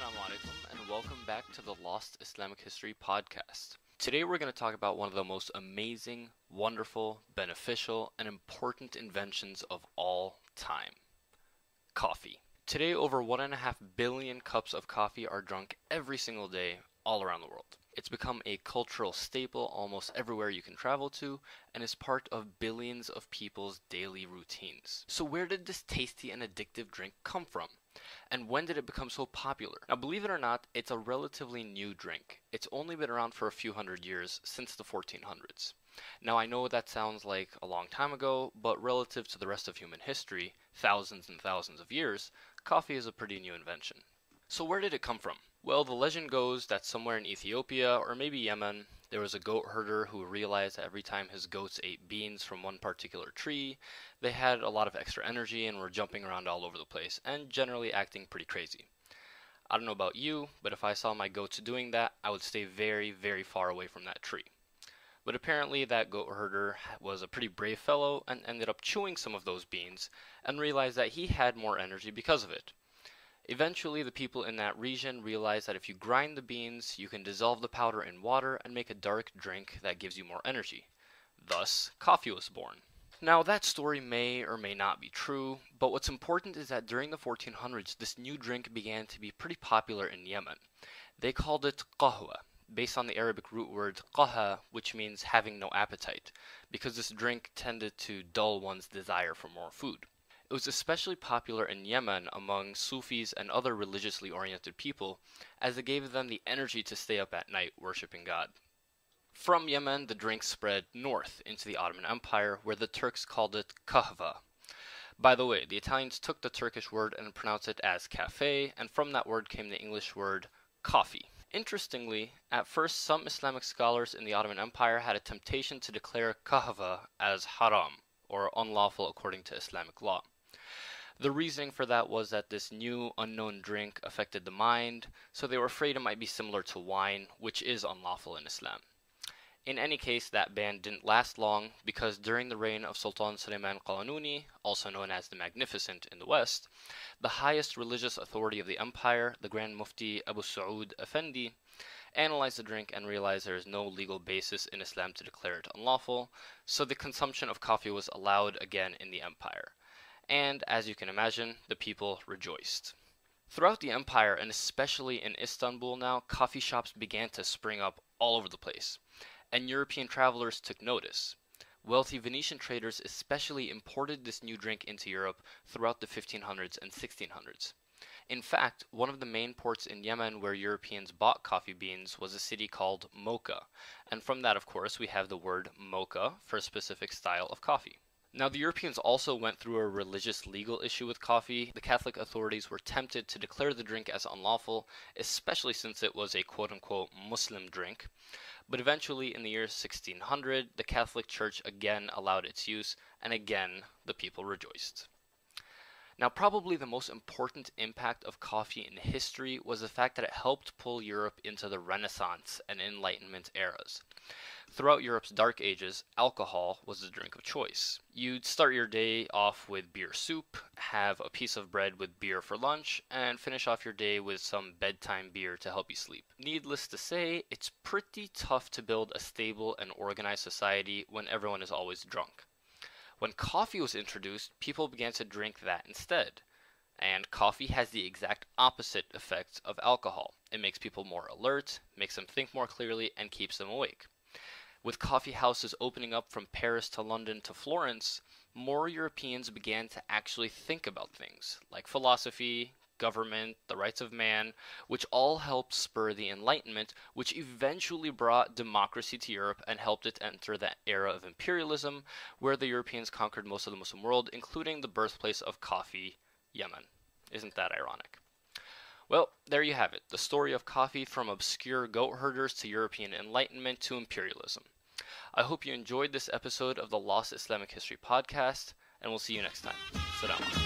Assalamu alaikum and welcome back to the Lost Islamic History podcast. Today we're going to talk about one of the most amazing, wonderful, beneficial, and important inventions of all time. Coffee. Today over 1.5 billion cups of coffee are drunk every single day all around the world. It's become a cultural staple almost everywhere you can travel to and is part of billions of people's daily routines. So where did this tasty and addictive drink come from? And when did it become so popular? Now, believe it or not, it's a relatively new drink. It's only been around for a few hundred years, since the 1400s. Now, I know that sounds like a long time ago, but relative to the rest of human history, thousands and thousands of years, coffee is a pretty new invention. So where did it come from? Well, the legend goes that somewhere in Ethiopia, or maybe Yemen, there was a goat herder who realized that every time his goats ate beans from one particular tree, they had a lot of extra energy and were jumping around all over the place, and generally acting pretty crazy. I don't know about you, but if I saw my goats doing that, I would stay very, very far away from that tree. But apparently that goat herder was a pretty brave fellow and ended up chewing some of those beans and realized that he had more energy because of it. Eventually, the people in that region realized that if you grind the beans, you can dissolve the powder in water and make a dark drink that gives you more energy. Thus, coffee was born. Now, that story may or may not be true, but what's important is that during the 1400s, this new drink began to be pretty popular in Yemen. They called it qahwa, based on the Arabic root word qaha, which means having no appetite, because this drink tended to dull one's desire for more food. It was especially popular in Yemen among Sufis and other religiously oriented people, as it gave them the energy to stay up at night worshipping God. From Yemen, the drink spread north into the Ottoman Empire, where the Turks called it kahva. By the way, the Italians took the Turkish word and pronounced it as cafe, and from that word came the English word coffee. Interestingly, at first some Islamic scholars in the Ottoman Empire had a temptation to declare kahva as haram, or unlawful according to Islamic law. The reasoning for that was that this new unknown drink affected the mind, so they were afraid it might be similar to wine, which is unlawful in Islam. In any case, that ban didn't last long, because during the reign of Sultan Suleiman Qalanuni, also known as the Magnificent in the West, the highest religious authority of the empire, the Grand Mufti Abu Saud Effendi, analyzed the drink and realized there is no legal basis in Islam to declare it unlawful, so the consumption of coffee was allowed again in the empire. And, as you can imagine, the people rejoiced. Throughout the empire, and especially in Istanbul now, coffee shops began to spring up all over the place, and European travelers took notice. Wealthy Venetian traders especially imported this new drink into Europe throughout the 1500s and 1600s. In fact, one of the main ports in Yemen where Europeans bought coffee beans was a city called Mocha, and from that, of course, we have the word mocha for a specific style of coffee. Now, the Europeans also went through a religious legal issue with coffee. The Catholic authorities were tempted to declare the drink as unlawful, especially since it was a quote-unquote Muslim drink. But eventually, in the year 1600, the Catholic Church again allowed its use, and again, the people rejoiced. Now, probably the most important impact of coffee in history was the fact that it helped pull Europe into the Renaissance and Enlightenment eras. Throughout Europe's Dark Ages, alcohol was the drink of choice. You'd start your day off with beer soup, have a piece of bread with beer for lunch, and finish off your day with some bedtime beer to help you sleep. Needless to say, it's pretty tough to build a stable and organized society when everyone is always drunk. When coffee was introduced, people began to drink that instead. And coffee has the exact opposite effect of alcohol. It makes people more alert, makes them think more clearly, and keeps them awake. With coffee houses opening up from Paris to London to Florence, more Europeans began to actually think about things like philosophy, government, the rights of man, which all helped spur the Enlightenment, which eventually brought democracy to Europe and helped it enter that era of imperialism, where the Europeans conquered most of the Muslim world, including the birthplace of coffee, Yemen. Isn't that ironic? Well, there you have it, the story of coffee from obscure goat herders to European Enlightenment to imperialism. I hope you enjoyed this episode of the Lost Islamic History podcast, and we'll see you next time. Salam.